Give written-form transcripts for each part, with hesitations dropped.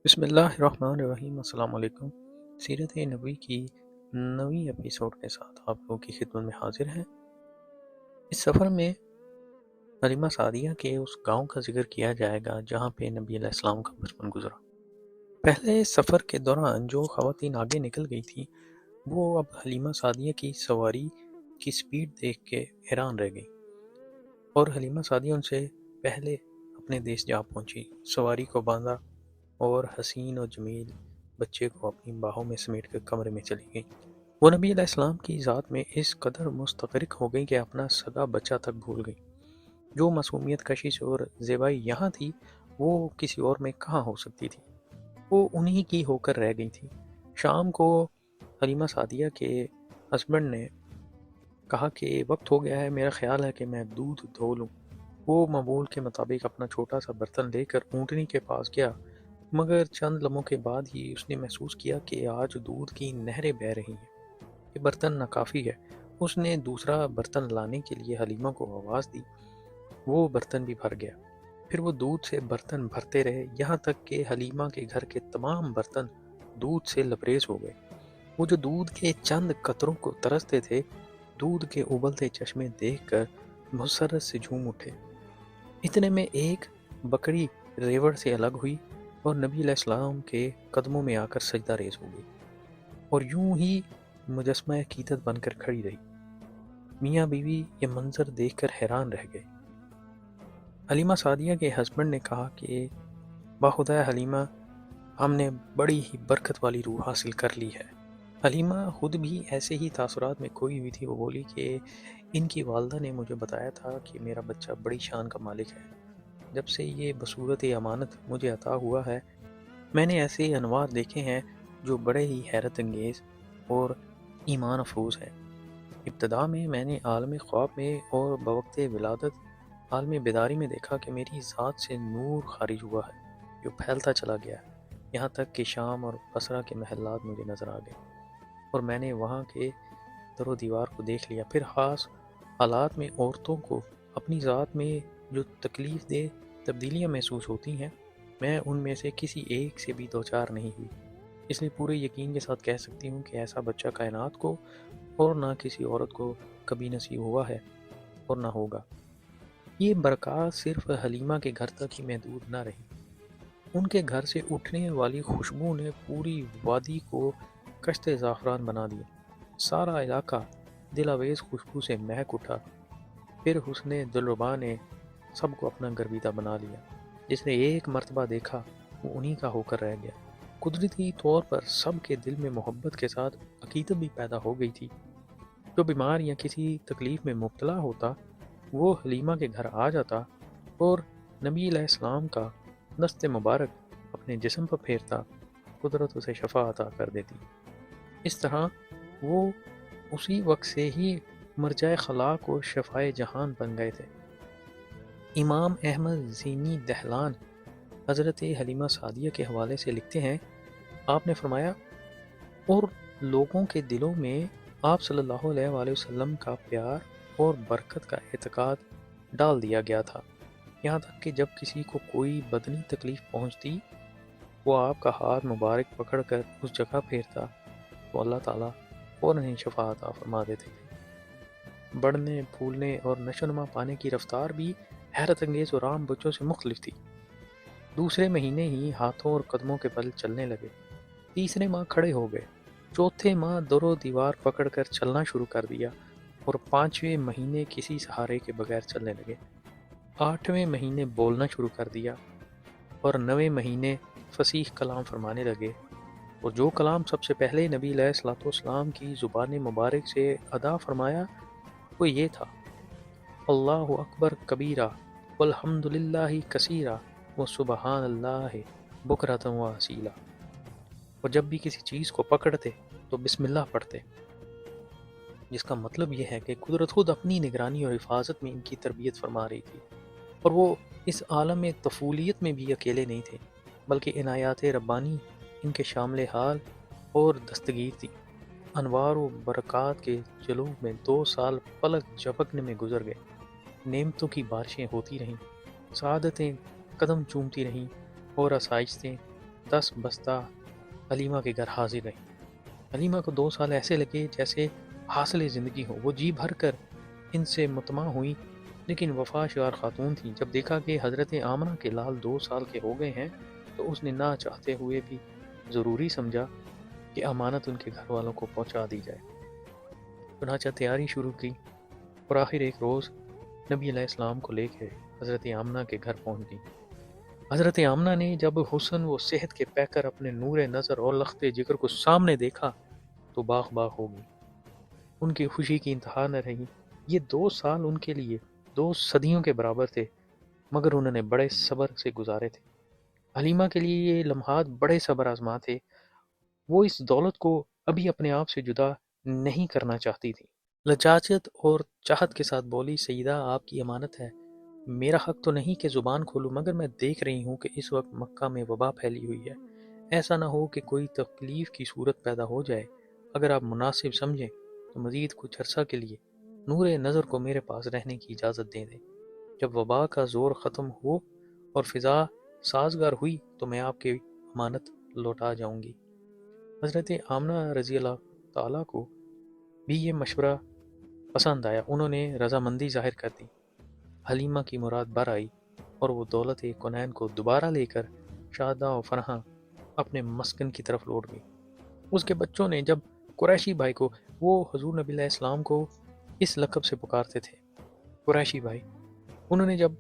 بسم اللہ الرحمن الرحیم۔ السلام علیکم۔ سیرت نبوی کی نویں ایپیسوڈ کے ساتھ آپ لوگوں کی خدمت میں حاضر ہیں۔ اس سفر میں حلیمہ سعدیہ کے اس گاؤں کا ذکر کیا جائے گا جہاں پہ نبی علیہ السلام کا بچپن گزرا۔ پہلے سفر کے دوران جو خواتین آگے نکل گئی تھیں وہ اب حلیمہ سعدیہ کی سواری کی سپیڈ دیکھ کے حیران رہ گئی، اور حلیمہ سعدیہ ان سے پہلے اپنے دیش جا پہنچی، سواری کو باندھا اور حسین و جمیل بچے کو اپنی باہوں میں سمیٹ کر کمرے میں چلی گئی۔ وہ نبی علیہ السلام کی ذات میں اس قدر مستغرق ہو گئی کہ اپنا سگا بچہ تک بھول گئی۔ جو معصومیت، کشش اور زیبائی یہاں تھی وہ کسی اور میں کہاں ہو سکتی تھی؟ وہ انہی کی ہو کر رہ گئی تھی۔ شام کو حلیمہ سعدیہ کے ہسبینڈ نے کہا کہ وقت ہو گیا ہے، میرا خیال ہے کہ میں دودھ دھو لوں۔ وہ معمول کے مطابق اپنا چھوٹا سا برتن لے کر اونٹنی کے پاس گیا، مگر چند لمحوں کے بعد ہی اس نے محسوس کیا کہ آج دودھ کی نہریں بہہ رہی ہیں، یہ برتن ناکافی ہے۔ اس نے دوسرا برتن لانے کے لیے حلیمہ کو آواز دی، وہ برتن بھی بھر گیا۔ پھر وہ دودھ سے برتن بھرتے رہے یہاں تک کہ حلیمہ کے گھر کے تمام برتن دودھ سے لبریز ہو گئے۔ وہ جو دودھ کے چند قطروں کو ترستے تھے، دودھ کے ابلتے چشمے دیکھ کر مسرت سے جھوم اٹھے۔ اتنے میں ایک بکری ریوڑ سے الگ ہوئی اور نبی علیہ السلام کے قدموں میں آ کر سجدہ ریز ہو گئی، اور یوں ہی مجسمہ عقیدت بن کر کھڑی رہی۔ میاں بیوی یہ منظر دیکھ کر حیران رہ گئے۔ حلیمہ سعدیہ کے ہسبینڈ نے کہا کہ باخدا حلیمہ، ہم نے بڑی ہی برکت والی روح حاصل کر لی ہے۔ حلیمہ خود بھی ایسے ہی تاثرات میں کھوئی ہوئی تھی۔ وہ بولی کہ ان کی والدہ نے مجھے بتایا تھا کہ میرا بچہ بڑی شان کا مالک ہے۔ جب سے یہ بصورت امانت مجھے عطا ہوا ہے، میں نے ایسے انوار دیکھے ہیں جو بڑے ہی حیرت انگیز اور ایمان افروز ہیں۔ ابتدا میں نے عالم خواب میں اور بوقت ولادت عالم بیداری میں دیکھا کہ میری ذات سے نور خارج ہوا ہے جو پھیلتا چلا گیا، یہاں تک کہ شام اور بصرہ کے محلات مجھے نظر آ گئے، اور میں نے وہاں کے در و دیوار کو دیکھ لیا۔ پھر خاص حالات میں عورتوں کو اپنی ذات میں جو تکلیف دہ تبدیلیاں محسوس ہوتی ہیں، میں ان میں سے کسی ایک سے بھی دوچار نہیں ہوئی، اس لیے پورے یقین کے ساتھ کہہ سکتی ہوں کہ ایسا بچہ کائنات کو اور نہ کسی عورت کو کبھی نصیب ہوا ہے اور نہ ہوگا۔ یہ برکات صرف حلیمہ کے گھر تک ہی محدود نہ رہی، ان کے گھر سے اٹھنے والی خوشبو نے پوری وادی کو کشت زعفران بنا دیا۔ سارا علاقہ دل آویز خوشبو سے مہک اٹھا۔ پھر حسن دلربا نے سب کو اپنا گرویدہ بنا لیا۔ جس نے ایک مرتبہ دیکھا وہ انہی کا ہو کر رہ گیا۔ قدرتی طور پر سب کے دل میں محبت کے ساتھ عقیدت بھی پیدا ہو گئی تھی۔ جو بیمار یا کسی تکلیف میں مبتلا ہوتا وہ حلیمہ کے گھر آ جاتا اور نبی علیہ السلام کا دست مبارک اپنے جسم پر پھیرتا، قدرت اسے شفا عطا کر دیتی۔ اس طرح وہ اسی وقت سے ہی مرجع خلاق و شفائے جہان بن گئے تھے۔ امام احمد زینی دہلان حضرت حلیمہ سعدیہ کے حوالے سے لکھتے ہیں، آپ نے فرمایا، اور لوگوں کے دلوں میں آپ صلی اللہ علیہ وآلہ وسلم کا پیار اور برکت کا اعتقاد ڈال دیا گیا تھا، یہاں تک کہ جب کسی کو کوئی بدنی تکلیف پہنچتی وہ آپ کا ہاتھ مبارک پکڑ کر اس جگہ پھیرتا تو اللہ تعالیٰ فوراً ہی شفا عطا فرما دیتے تھے۔ بڑھنے، پھولنے اور نشو و نما پانے کی رفتار بھی حیرت انگیز اور عام بچوں سے مختلف تھی۔ دوسرے مہینے ہی ہاتھوں اور قدموں کے بل چلنے لگے، تیسرے ماہ کھڑے ہو گئے، چوتھے ماہ در و دیوار پکڑ کر چلنا شروع کر دیا، اور پانچویں مہینے کسی سہارے کے بغیر چلنے لگے، آٹھویں مہینے بولنا شروع کر دیا، اور نویں مہینے فصیح کلام فرمانے لگے۔ اور جو کلام سب سے پہلے نبی علیہ الصلوۃ والسلام کی زبان مبارک سے ادا فرمایا وہ یہ تھا، اللہ اکبر کبیرہ والحمد للہ کثیرہ وسبحان اللہ بکرۃ و اصیلا۔ اور جب بھی کسی چیز کو پکڑتے تو بسم اللہ پڑھتے، جس کا مطلب یہ ہے کہ قدرت خود اپنی نگرانی اور حفاظت میں ان کی تربیت فرما رہی تھی، اور وہ اس عالم طفولیت میں بھی اکیلے نہیں تھے، بلکہ عنایات ربانی ان کے شامل حال اور دستگیر تھی۔ انوار و برکات کے جلوہ میں 2 سال پلک جھپکنے میں گزر گئے، نعمتوں کی بارشیں ہوتی رہیں، سعادتیں قدم چومتی رہیں، اور آسائشیں 10 بستہ حلیمہ کے گھر حاضر رہی۔ حلیمہ کو 2 سال ایسے لگے جیسے حاصل زندگی ہو۔ وہ جی بھر کر ان سے مطمع ہوئی، لیکن وفا شعار خاتون تھیں۔ جب دیکھا کہ حضرت آمنہ کے لال 2 سال کے ہو گئے ہیں تو اس نے نہ چاہتے ہوئے بھی ضروری سمجھا کہ امانت ان کے گھر والوں کو پہنچا دی جائے۔ چنانچہ تیاری شروع کی اور آخر ایک روز نبی علیہ السلام کو لے کے حضرت آمنہ کے گھر پہنچ گئی۔ حضرت آمنہ نے جب حسن و صحت کے پیکر اپنے نور نظر اور لخت جگر کو سامنے دیکھا تو باغ باغ ہو گئی۔ ان کی خوشی کی انتہا نہ رہی۔ یہ 2 سال ان کے لیے 2 صدیوں کے برابر تھے، مگر انہوں نے بڑے صبر سے گزارے تھے۔ حلیمہ کے لیے یہ لمحات بڑے صبر آزما تھے۔ وہ اس دولت کو ابھی اپنے آپ سے جدا نہیں کرنا چاہتی تھی۔ لچاچت اور چاہت کے ساتھ بولی، سیدہ آپ کی امانت ہے، میرا حق تو نہیں کہ زبان کھولوں، مگر میں دیکھ رہی ہوں کہ اس وقت مکہ میں وبا پھیلی ہوئی ہے۔ ایسا نہ ہو کہ کوئی تکلیف کی صورت پیدا ہو جائے۔ اگر آپ مناسب سمجھیں تو مزید کچھ عرصہ کے لیے نور نظر کو میرے پاس رہنے کی اجازت دے دیں۔ جب وبا کا زور ختم ہو اور فضا سازگار ہوئی تو میں آپ کی امانت لوٹا جاؤں گی۔ حضرت آمنہ رضی اللہ تعالیٰ کو بھی یہ مشورہ پسند آیا۔ انہوں نے رضامندی ظاہر کر دی۔ حلیمہ کی مراد بر آئی اور وہ دولت کنین کو دوبارہ لے کر شادہ و فرحاں اپنے مسکن کی طرف لوٹ گئی۔ اس کے بچوں نے جب قریشی بھائی کو، وہ حضور نبی علیہ السلام کو اس لقب سے پکارتے تھے، قریشی بھائی، انہوں نے جب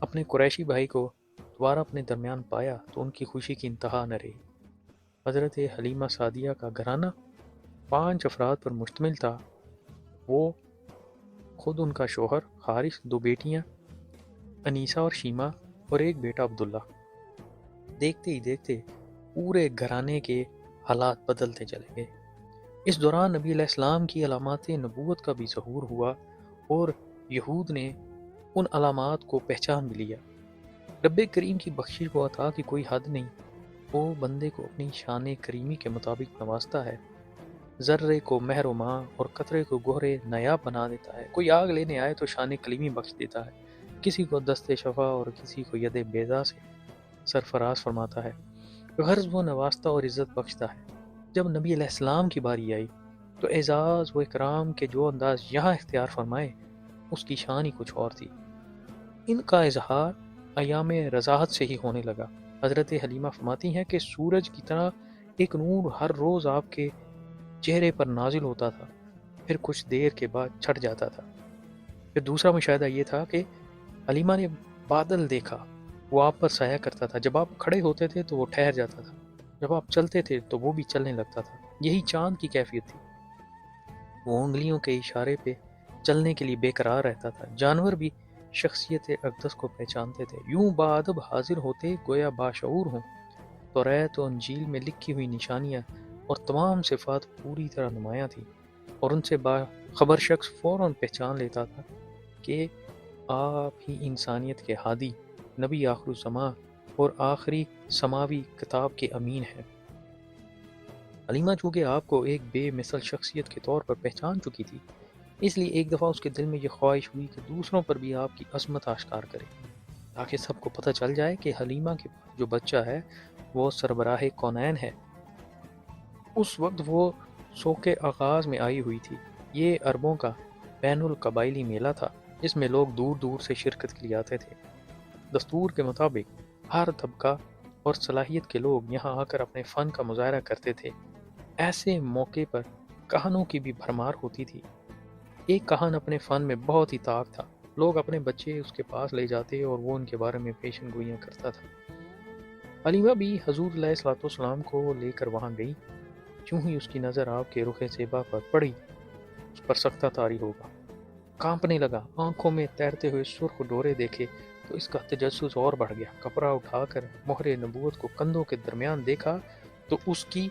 اپنے قریشی بھائی کو دوبارہ اپنے درمیان پایا تو ان کی خوشی کی انتہا نہ رہی۔ حضرت حلیمہ سعدیہ کا گھرانہ 5 افراد پر مشتمل تھا۔ وہ خود، ان کا شوہر حارث، 2 بیٹیاں انیسہ اور شیمہ اور ایک بیٹا عبداللہ۔ دیکھتے ہی دیکھتے پورے گھرانے کے حالات بدلتے چلے گئے۔ اس دوران نبی علیہ السلام کی علامات نبوت کا بھی ظہور ہوا اور یہود نے ان علامات کو پہچان بھی لیا۔ رب کریم کی بخشش و عطا کی کوئی حد نہیں۔ وہ بندے کو اپنی شان کریمی کے مطابق نوازتا ہے۔ ذرے کو مہر و ماں اور قطرے کو گوہر نایاب بنا دیتا ہے۔ کوئی آگ لینے آئے تو شان کلیمی بخش دیتا ہے، کسی کو دست شفا اور کسی کو ید بیضا سے سرفراز فرماتا ہے۔ غرض وہ نوازتا اور عزت بخشتا ہے۔ جب نبی علیہ السلام کی باری آئی تو اعزاز و اکرام کے جو انداز یہاں اختیار فرمائے اس کی شان ہی کچھ اور تھی۔ ان کا اظہار ایام رضاحت سے ہی ہونے لگا۔ حضرت حلیمہ فرماتی ہیں کہ سورج کی طرح ایک نور ہر روز آپ کے چہرے پر نازل ہوتا تھا، پھر کچھ دیر کے بعد چھٹ جاتا تھا۔ پھر دوسرا مشاہدہ یہ تھا کہ حلیمہ نے بادل دیکھا، وہ آپ پر سایہ کرتا تھا۔ جب آپ کھڑے ہوتے تھے تو وہ ٹھہر جاتا تھا، جب آپ چلتے تھے تو وہ بھی چلنے لگتا تھا۔ یہی چاند کی کیفیت تھی، وہ انگلیوں کے اشارے پہ چلنے کے لیے بے قرار رہتا تھا۔ جانور بھی شخصیت اقدس کو پہچانتے تھے، یوں باادب حاضر ہوتے گویا باشعور ہوں۔ توریت و انجیل میں لکھی ہوئی نشانیاں اور تمام صفات پوری طرح نمایاں تھیں، اور ان سے باخبر شخص فوراً پہچان لیتا تھا کہ آپ ہی انسانیت کے ہادی، نبی آخر الزماں اور آخری سماوی کتاب کے امین ہیں۔ حلیمہ چونکہ آپ کو ایک بے مثل شخصیت کے طور پر پہچان چکی تھی، اس لیے ایک دفعہ اس کے دل میں یہ خواہش ہوئی کہ دوسروں پر بھی آپ کی عظمت آشکار کرے، تاکہ سب کو پتہ چل جائے کہ حلیمہ کے پاس جو بچہ ہے وہ سربراہ کونین ہے۔ اس وقت وہ سوق آغاز میں آئی ہوئی تھی۔ یہ عربوں کا بین القبائلی میلہ تھا جس میں لوگ دور دور سے شرکت کے لیے آتے تھے۔ دستور کے مطابق ہر طبقہ اور صلاحیت کے لوگ یہاں آ کر اپنے فن کا مظاہرہ کرتے تھے۔ ایسے موقع پر کہانوں کی بھی بھرمار ہوتی تھی۔ ایک کہان اپنے فن میں بہت ہی طاق تھا، لوگ اپنے بچے اس کے پاس لے جاتے اور وہ ان کے بارے میں پیشن گوئیاں کرتا تھا۔ حلیمہ بھی حضور علیہ الصلوۃ والسلام کو لے کر وہاں گئی۔ چوں ہی اس کی نظر آپ کے رخ زیبا پر پڑی، اس پر سختہ طاری ہوگا، کانپنے لگا۔ آنکھوں میں تیرتے ہوئے سرخ ڈورے دیکھے تو اس کا تجسس اور بڑھ گیا۔ کپڑا اٹھا کر مہر نبوت کو کندھوں کے درمیان دیکھا تو اس کی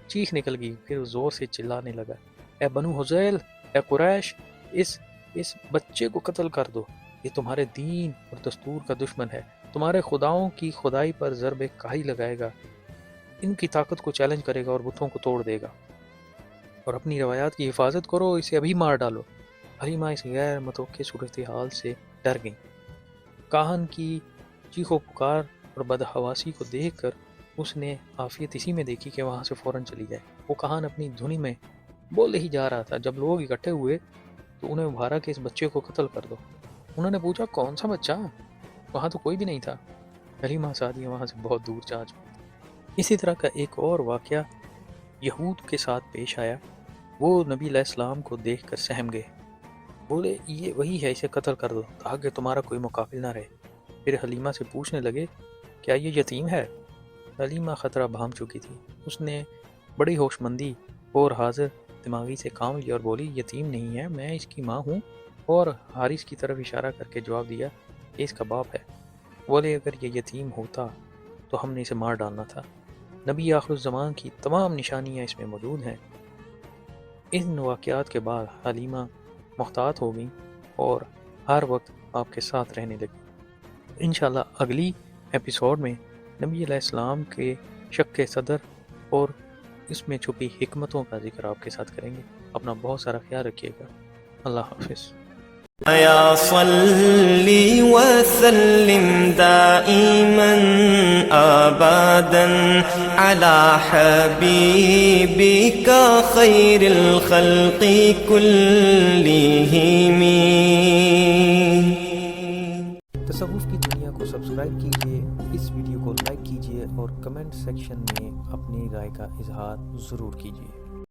چیخ نکل گئی، پھر زور سے چلانے لگا، اے بنو حذیل، اے قریش، اس بچے کو قتل کر دو، یہ تمہارے دین اور دستور کا دشمن ہے، تمہارے خداؤں کی خدائی پر ضرب کاہی لگائے گا، ان کی طاقت کو چیلنج کرے گا اور بتوں کو توڑ دے گا، اور اپنی روایات کی حفاظت کرو، اسے ابھی مار ڈالو۔ حلیمہ اس غیر متوقع صورتحال سے ڈر گئیں۔ کاہن کی چیخ و پکار اور بدحواسی کو دیکھ کر اس نے عافیت اسی میں دیکھی کہ وہاں سے فوراً چلی جائے۔ وہ کہان اپنی دھنی میں بولے ہی جا رہا تھا جب لوگ اکٹھے ہوئے تو انہیں ابھارا کہ اس بچے کو قتل کر دو۔ انہوں نے پوچھا کون سا بچہ؟ وہاں تو کوئی بھی نہیں تھا۔ حلیمہ سعدیہ وہاں سے بہت دور جا چکی۔ اسی طرح کا ایک اور واقعہ یہود کے ساتھ پیش آیا۔ وہ نبی علیہ السلام کو دیکھ کر سہم گئے، بولے یہ وہی ہے، اسے قتل کر دو تاکہ تمہارا کوئی مقابل نہ رہے۔ پھر حلیمہ سے پوچھنے لگے کیا یہ یتیم ہے؟ حلیمہ خطرہ بھانپ چکی تھی۔ اس نے بڑی ہوش مندی اور حاضر دماغی سے کام لیا اور بولی یتیم نہیں ہے، میں اس کی ماں ہوں، اور حارث کی طرف اشارہ کر کے جواب دیا کہ اس کا باپ ہے۔ بولے اگر یہ یتیم ہوتا تو ہم نے اسے مار ڈالنا تھا۔ نبی آخر الزمان کی تمام نشانیاں اس میں موجود ہیں۔ ان واقعات کے بعد حلیمہ محتاط ہو گئیں اور ہر وقت آپ کے ساتھ رہنے لگی۔ انشاءاللہ اگلی ایپیسوڈ میں نبی علیہ السلام کے شق صدر اور اس میں چھپی حکمتوں کا ذکر آپ کے ساتھ کریں گے۔ اپنا بہت سارا خیال رکھیے گا۔ اللہ حافظ۔ يا صلي وسلم دائما أبدا على حبيبك خير الخلق كلهم۔ تصوف کی دنیا کو سبسکرائب کیجیے، اس ویڈیو کو لائک کیجیے اور کمنٹ سیکشن میں اپنی رائے کا اظہار ضرور کیجیے۔